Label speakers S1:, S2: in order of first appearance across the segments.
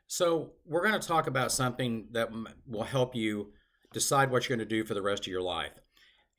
S1: So, we're going to talk about something that will help you decide what you're going to do for the rest of your life.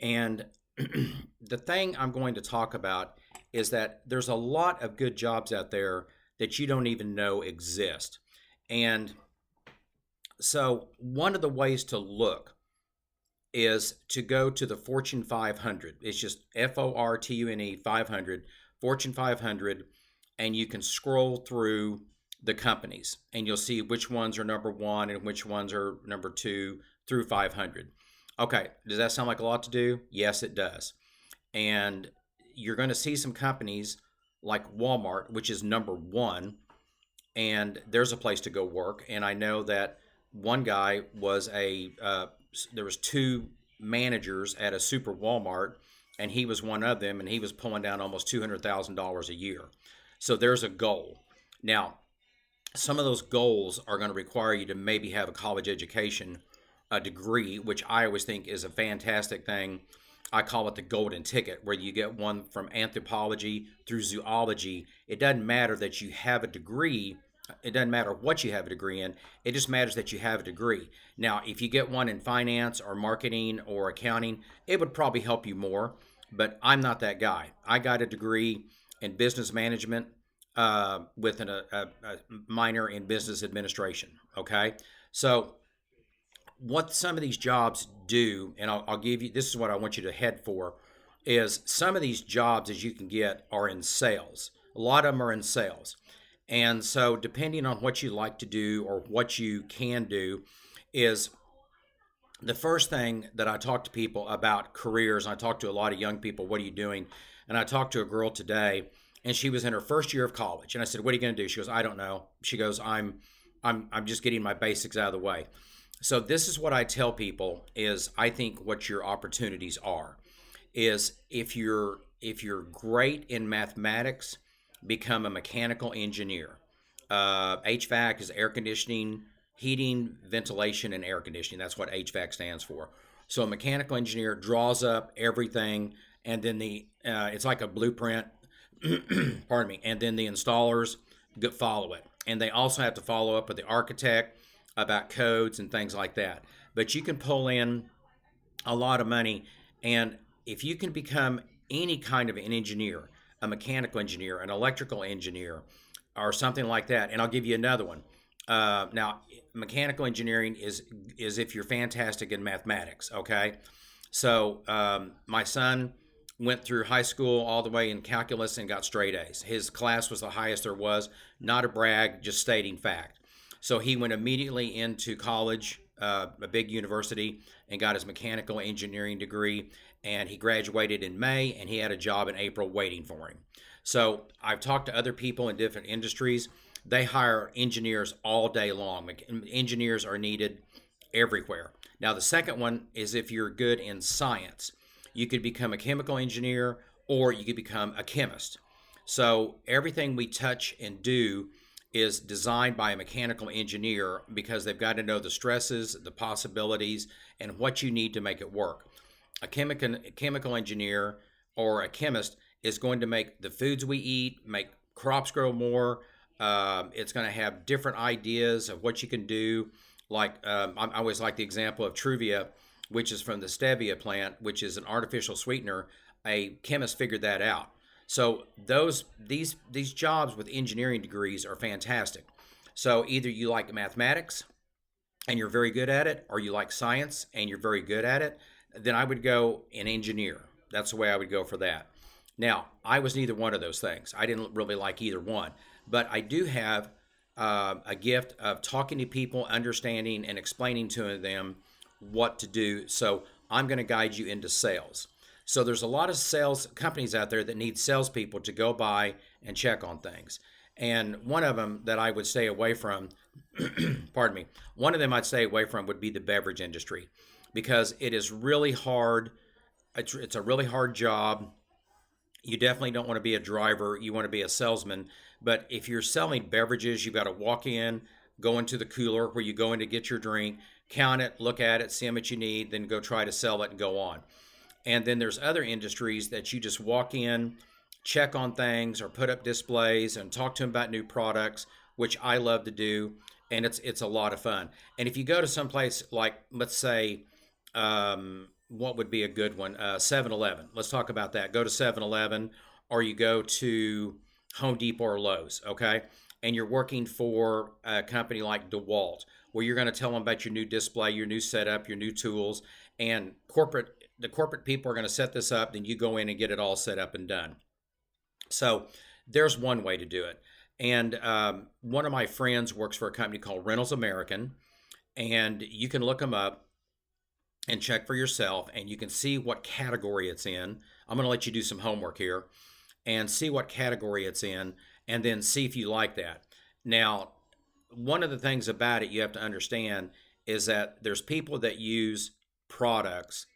S1: And the thing I'm going to talk about is that there's a lot of good jobs out there that you don't even know exist. And so, one of the ways to look is to go to the Fortune 500. It's just FORTUNE 500, Fortune 500, and you can scroll through the companies and you'll see which ones are number one and which ones are number two through 500. Okay, does that sound like a lot to do? Yes, it does. And you're going to see some companies like Walmart, which is number one, and there's a place to go work. And I know that one guy was there was two managers at a super Walmart, and he was one of them, and he was pulling down almost $200,000 a year. So there's a goal. Now, some of those goals are going to require you to maybe have a college education, a degree, which I always think is a fantastic thing. I call it the golden ticket, where you get one from anthropology through zoology. It doesn't matter that you have a degree. It doesn't matter what you have a degree in. It just matters that you have a degree. Now, if you get one in finance or marketing or accounting, it would probably help you more. But I'm not that guy. I got a degree in business management with a minor in business administration. Okay. So, what some of these jobs do, and I'll give you, this is what I want you to head for, is some of these jobs as you can get are in sales. A lot of them are in sales. And so, depending on what you like to do or what you can do, is the first thing that I talk to people about careers. I talk to a lot of young people, what are you doing? And I talked to a girl today, and she was in her first year of college. And I said, what are you going to do? She goes, I don't know. She goes, I'm just getting my basics out of the way. So this is what I tell people is I think what your opportunities are is if you're great in mathematics, become a mechanical engineer. HVAC is air conditioning, heating, ventilation, and air conditioning. That's what HVAC stands for. So a mechanical engineer draws up everything, and then it's like a blueprint. Pardon me. And then the installers follow it, and they also have to follow up with the architect about codes and things like that. But you can pull in a lot of money, and if you can become any kind of an engineer, a mechanical engineer, an electrical engineer, or something like that. And I'll give you another one. Now, mechanical engineering is if you're fantastic in mathematics. Okay, so my son went through high school all the way in calculus and got straight A's. His class was the highest there was. Not a brag, just stating fact. So he went immediately into college, a big university, and got his mechanical engineering degree. And he graduated in May, and he had a job in April waiting for him. So I've talked to other people in different industries. They hire engineers all day long. Engineers are needed everywhere. Now, the second one is if you're good in science. You could become a chemical engineer or you could become a chemist. So everything we touch and do is designed by a mechanical engineer because they've got to know the stresses, the possibilities, and what you need to make it work. A chemical engineer or a chemist is going to make the foods we eat, make crops grow more. It's going to have different ideas of what you can do. Like I always like the example of Truvia, which is from the stevia plant, which is an artificial sweetener. A chemist figured that out. So these jobs with engineering degrees are fantastic. So either you like mathematics and you're very good at it, or you like science and you're very good at it, then I would go an engineer. That's the way I would go for that. Now, I was neither one of those things. I didn't really like either one, but I do have a gift of talking to people, understanding, and explaining to them what to do. So I'm going to guide you into sales. So there's a lot of sales companies out there that need salespeople to go by and check on things. And one of them that I would stay away from, pardon me, one of them I'd stay away from would be the beverage industry because it is really hard. It's a really hard job. You definitely don't want to be a driver. You want to be a salesman. But if you're selling beverages, you've got to walk in, go into the cooler where you go in to get your drink, count it, look at it, see how much you need, then go try to sell it and go on. And then there's other industries that you just walk in, check on things or put up displays and talk to them about new products, which I love to do, and it's a lot of fun. And if you go to some place like, let's say, what would be a good one? 7-Eleven. Let's talk about that. Go to 7-Eleven, or you go to Home Depot or Lowe's, okay? And you're working for a company like DeWalt, where you're going to tell them about your new display, your new setup, your new tools, and the corporate people are going to set this up. Then you go in and get it all set up and done. So there's one way to do it. And one of my friends works for a company called Reynolds American, and you can look them up and check for yourself, and you can see what category it's in. I'm going to let you do some homework here and see what category it's in, and then see if you like that. Now, one of the things about it you have to understand is that there's people that use products,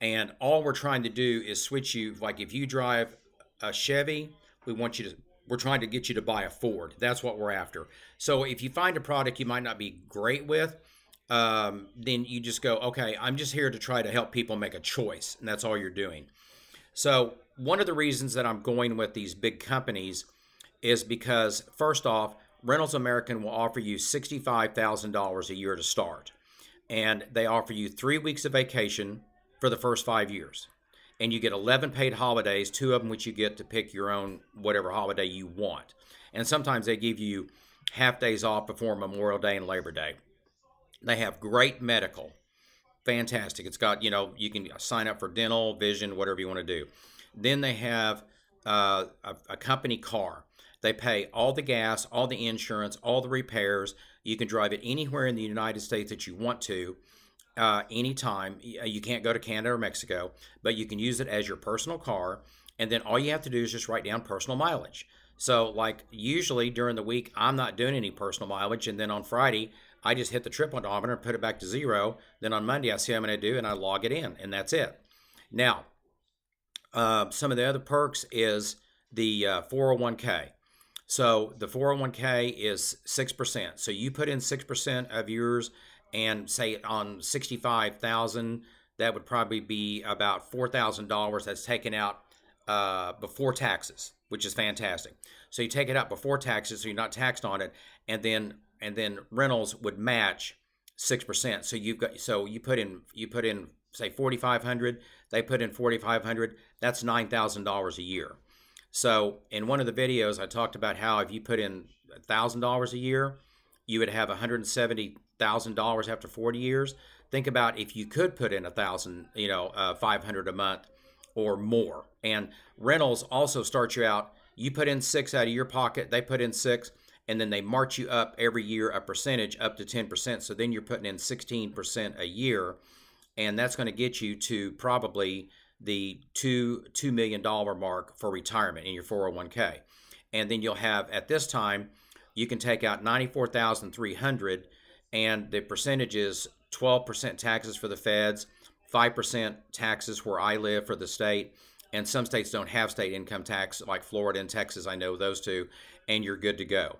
S1: and all we're trying to do is switch you. Like if you drive a Chevy, we're trying to get you to buy a Ford. That's what we're after. So if you find a product you might not be great with, then you just go, okay, I'm just here to try to help people make a choice, and that's all you're doing. So one of the reasons that I'm going with these big companies is because, first off, Reynolds American will offer you $65,000 a year to start, and they offer you 3 weeks of vacation for the first 5 years. And you get 11 paid holidays, 2 of them which you get to pick your own whatever holiday you want. And sometimes they give you half days off before Memorial Day and Labor Day. They have great medical, fantastic. It's got, you can sign up for dental, vision, whatever you want to do. Then they have a company car. They pay all the gas, all the insurance, all the repairs. You can drive it anywhere in the United States that you want to. Anytime. You can't go to Canada or Mexico, but you can use it as your personal car, and then all you have to do is just write down personal mileage. So like usually during the week I'm not doing any personal mileage, and then on Friday I just hit the trip odometer and put it back to 0. Then on Monday I see what I'm going to do and I log it in, and that's it. Now some of the other perks is the 401k. So the 401k is 6%. So you put in 6% of yours, and say on 65,000, that would probably be about $4,000 that's taken out before taxes, which is fantastic. So you take it out before taxes, so you're not taxed on it, and then Reynolds would match 6%. So you put in say 4,500, they put in 4,500. That's $9,000 a year. So in one of the videos, I talked about how if you put in $1,000 a year, you would have $170,000 after 40 years. Think about if you could put in 500 a month or more. And Reynolds also starts you out. You put in 6 out of your pocket, they put in 6, and then they march you up every year a percentage up to 10%. So then you're putting in 16% a year, and that's going to get you to probably the $2 million mark for retirement in your 401k. And then you'll have, at this time, you can take out $94,300, and the percentage is 12% taxes for the feds, 5% taxes where I live for the state, and some states don't have state income tax, like Florida and Texas, I know those two, and you're good to go.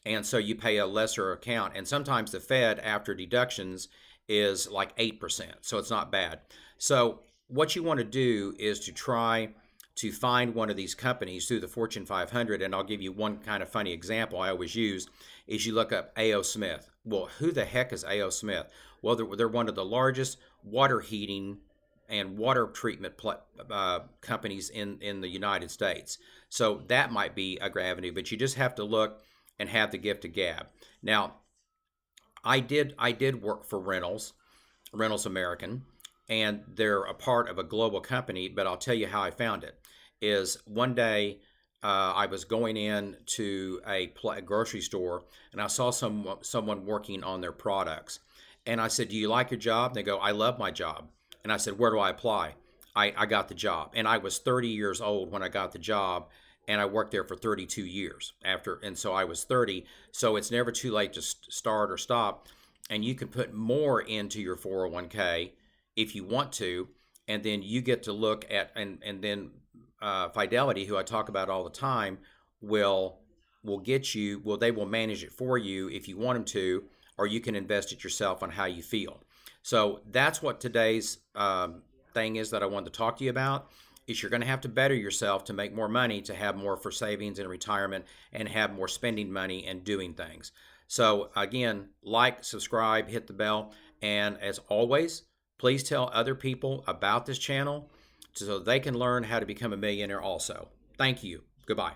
S1: And so you pay a lesser account, and sometimes the Fed, after deductions, is like 8%, so it's not bad. So what you want to do is to try to find one of these companies through the Fortune 500, and I'll give you one kind of funny example I always use, is you look up A.O. Smith. Well, who the heck is A.O. Smith? Well, they're one of the largest water heating and water treatment companies in the United States. So that might be a good avenue, but you just have to look and have the gift of gab. Now, I did work for Reynolds American, and they're a part of a global company, but I'll tell you how I found it. Is one day I was going in to a grocery store, and I saw someone working on their products. And I said, "Do you like your job?" And they go, "I love my job." And I said, "Where do I apply?" I got the job. And I was 30 years old when I got the job, and I worked there for 32 years after. And so I was 30. So it's never too late to start or stop. And you can put more into your 401k if you want to. And then you get to look at, and then Fidelity, who I talk about all the time, will get you, well, they will manage it for you if you want them to, or you can invest it yourself on how you feel. So that's what today's thing is that I wanted to talk to you about. is you're going to have to better yourself to make more money, to have more for savings and retirement, and have more spending money and doing things. So again, like, subscribe, hit the bell, and as always, please tell other people about this channel so they can learn how to become a millionaire also. Thank you. Goodbye.